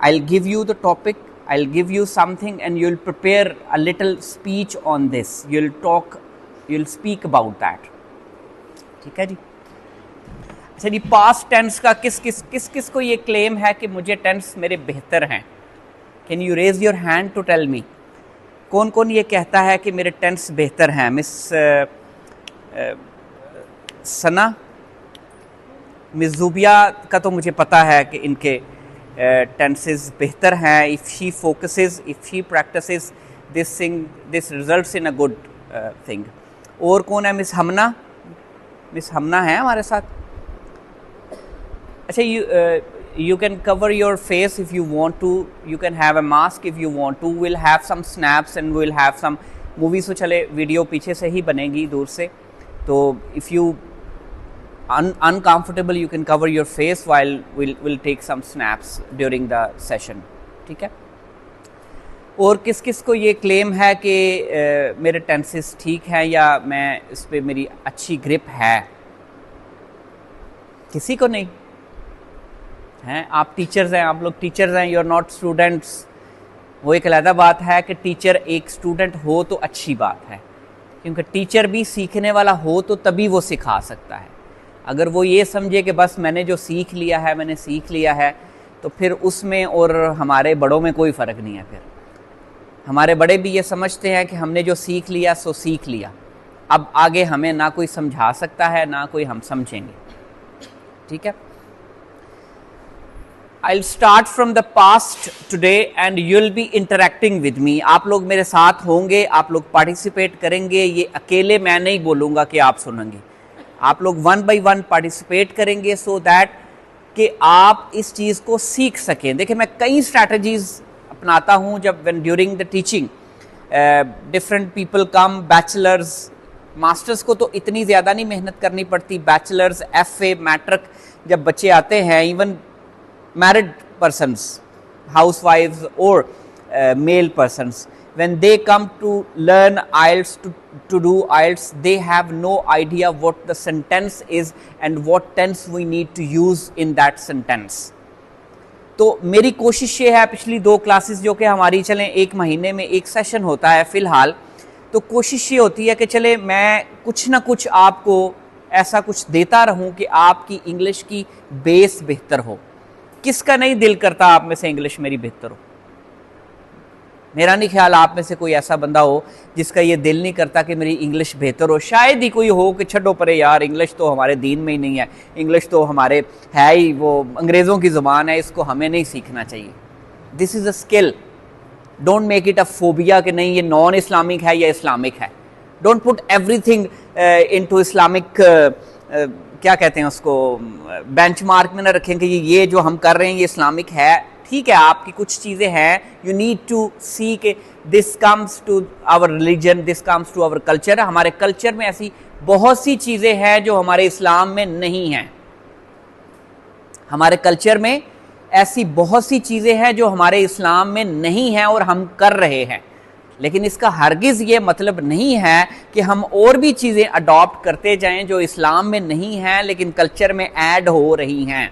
I'll give you the topic, I'll give you something and you'll prepare a little speech on this. You'll speak about that. ठीक है जी. अच्छा जी, past tense का किस को ये claim है कि मुझे टेंस मेरे बेहतर हैं? Can you raise your hand to tell me. कौन कौन ये कहता है कि मेरे टेंस बेहतर हैं? मिस सना, मिस जुबिया का तो मुझे पता है कि इनके टेंसेस बेहतर हैं. If she focuses, if she practices this thing, this results in a good thing. और कौन है? मिस हमना. मिस हमना है हमारे साथ. अच्छा, you can cover your face if you want to, you can have a mask if you want to, we'll have some snaps and we'll have some movies. तो चले video पीछे से ही बनेगी दूर से, तो if you uncomfortable you can cover your face while we'll take some snaps during the session. ठीक है. और किस किस को ये क्लेम है कि मेरे टेंसेस ठीक हैं या मैं इस पर मेरी अच्छी ग्रिप है? किसी को नहीं हैं. आप टीचर्स हैं, आप लोग टीचर्स हैं, यू आर नॉट स्टूडेंट्स. वो एक अलग बात है कि टीचर एक स्टूडेंट हो तो अच्छी बात है, क्योंकि टीचर भी सीखने वाला हो तो तभी वो सिखा सकता है. अगर वो ये समझे कि बस मैंने जो सीख लिया है मैंने सीख लिया है, तो फिर उसमें और हमारे बड़ों में कोई फ़र्क नहीं है. फिर हमारे बड़े भी ये समझते हैं कि हमने जो सीख लिया सो सीख लिया, अब आगे हमें ना कोई समझा सकता है ना कोई हम समझेंगे. ठीक है. I'll start from the past today and you'll be interacting with me. आप लोग मेरे साथ होंगे, आप लोग पार्टिसिपेट करेंगे. ये अकेले मैं नहीं बोलूँगा कि आप सुनेंगे, आप लोग वन बाय वन पार्टिसिपेट करेंगे सो दैट कि आप इस चीज़ को सीख सकें. देखिए, मैं कई स्ट्रैटेजीज़ अपनाता हूँ जब when during the teaching. Different people come, bachelors, masters को तो इतनी ज़्यादा नहीं मेहनत करनी पड़ती. बैचलर्स, FA, मैट्रिक जब बच्चे आते हैं, even married persons, housewives or male persons, when they come to learn IELTS, to do IELTS, they have no idea what the sentence is and what tense we need to use in that sentence. तो मेरी कोशिश ये है, पिछली 2 classes जो कि हमारी चलें, 1 महीने में 1 सेशन होता है फ़िलहाल, तो कोशिश ये होती है कि चले मैं कुछ ना कुछ आपको ऐसा कुछ देता रहूं कि आपकी इंग्लिश की बेस बेहतर हो. किसका नहीं दिल करता आप में से इंग्लिश मेरी बेहतर हो? मेरा नहीं ख्याल आप में से कोई ऐसा बंदा हो जिसका ये दिल नहीं करता कि मेरी इंग्लिश बेहतर हो. शायद ही कोई हो कि छड्डो परे यार, इंग्लिश तो हमारे दीन में ही नहीं है, इंग्लिश तो हमारे है ही वो अंग्रेज़ों की ज़ुबान है, इसको हमें नहीं सीखना चाहिए. This is a skill. Don't make it a phobia कि नहीं ये नॉन इस्लामिक है या इस्लामिक है. Don't put everything into Islamic, क्या कहते हैं उसको, बेंचमार्क में ना रखें कि ये जो हम कर रहे हैं ये इस्लामिक है. ठीक है, आपकी कुछ चीज़ें हैं, यू नीड टू सी के this comes to our religion, this comes to our culture. हमारे कल्चर में ऐसी बहुत सी चीज़ें हैं जो हमारे इस्लाम में नहीं हैं. हमारे कल्चर में ऐसी बहुत सी चीज़ें हैं जो हमारे इस्लाम में नहीं हैं और हम कर रहे हैं. लेकिन इसका हरगिज़ ये मतलब नहीं है कि हम और भी चीज़ें अडॉप्ट करते जाएं जो इस्लाम में नहीं हैं लेकिन कल्चर में ऐड हो रही हैं.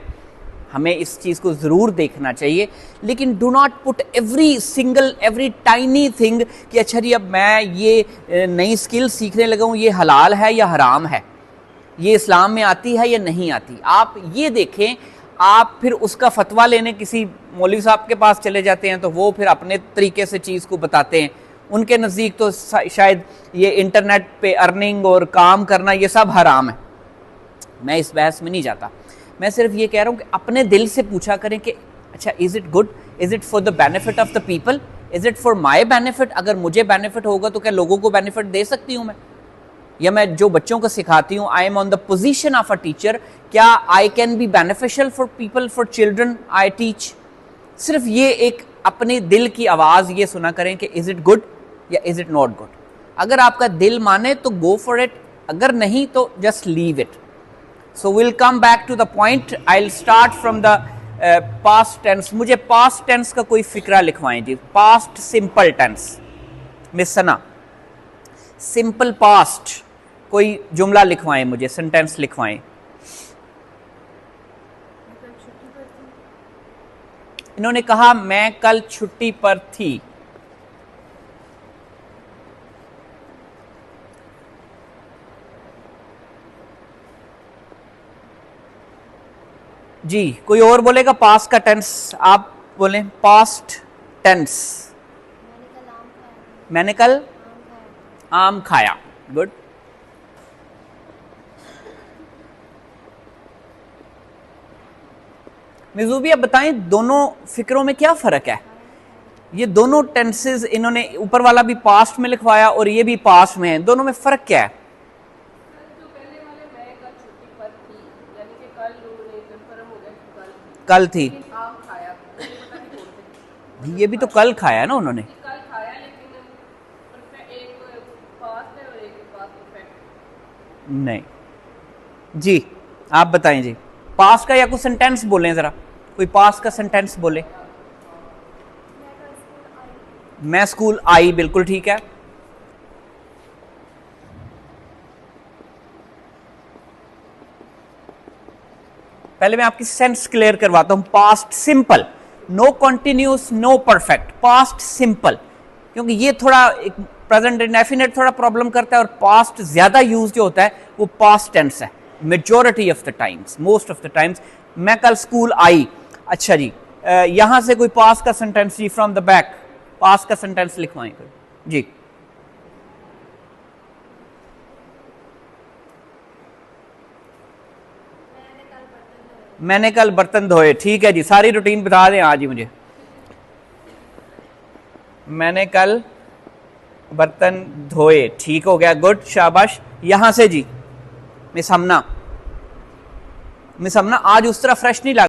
हमें इस चीज़ को ज़रूर देखना चाहिए, लेकिन do not put every tiny thing कि अच्छा जी अब मैं ये नई स्किल सीखने लगा हूँ, ये हलाल है या हराम है, ये इस्लाम में आती है या नहीं आती. आप ये देखें, आप फिर उसका फतवा लेने किसी मौलवी साहब के पास चले जाते हैं तो वो फिर अपने तरीके से चीज़ को बताते हैं. उनके नज़दीक तो शायद ये इंटरनेट पे अर्निंग और काम करना ये सब हराम है. मैं इस बहस में नहीं जाता, मैं सिर्फ ये कह रहा हूँ कि अपने दिल से पूछा करें कि अच्छा is it good, is it for the benefit of the people, is it for my benefit. अगर मुझे बेनिफिट होगा तो क्या लोगों को बेनिफिट दे सकती हूँ मैं, या मैं जो बच्चों को सिखाती हूँ, I am on the position of a teacher, क्या I can be beneficial for people, for children I teach. सिर्फ ये एक अपने दिल की आवाज़ ये सुना करें कि इज़ इट गुड या इज़ इट नॉट गुड. अगर आपका दिल माने तो गो फॉर इट, अगर नहीं तो just leave it. So will come back to the point. I will start from the past tense. मुझे पास्ट टेंस का कोई फिक्रा लिखवाएं जी. Past simple tense, miss Sana, simple past कोई जुमला लिखवाएं मुझे, सेंटेंस लिखवाएं. इन्होंने कहा मैं कल छुट्टी पर थी। जी कोई और बोलेगा पास्ट का टेंस? आप बोलें पास्ट टेंस। मैंने कल आम खाया। गुड। मिजूबी अब बताएं दोनों फिक्रों में क्या फर्क है? ये दोनों टेंसेस इन्होंने ऊपर वाला भी पास्ट में लिखवाया और ये भी पास्ट में है, दोनों में फर्क क्या है? कल थी, ये भी तो कल खाया है ना उन्होंने। नहीं जी, आप बताएं जी पास्ट का या कुछ सेंटेंस बोलें, जरा कोई पास्ट का सेंटेंस बोले। मैं स्कूल आई, बिल्कुल ठीक है। पहले मैं आपकी सेंस क्लियर करवाता हूं। Past simple, no continuous, no perfect, past simple, क्योंकि ये थोड़ा एक प्रेजेंट इंडेफिनिट थोड़ा प्रॉब्लम करता है और पास्ट ज्यादा यूज जो होता है वो पास्ट टेंस है majority of the times, most of the times. मैं कल स्कूल आई। अच्छा जी, यहां से कोई पास्ट का सेंटेंस जी, फ्रॉम द बैक पास्ट का सेंटेंस लिखवाएं जी। मैंने कल बर्तन धोए, ठीक है जी। सारी रूटीन बता दें आज ही मुझे। मैंने कल बर्तन धोए, ठीक हो गया, गुड, शाबाश। यहां से जी मिस हमना, मिस हमना आज उस तरह फ्रेश नहीं लग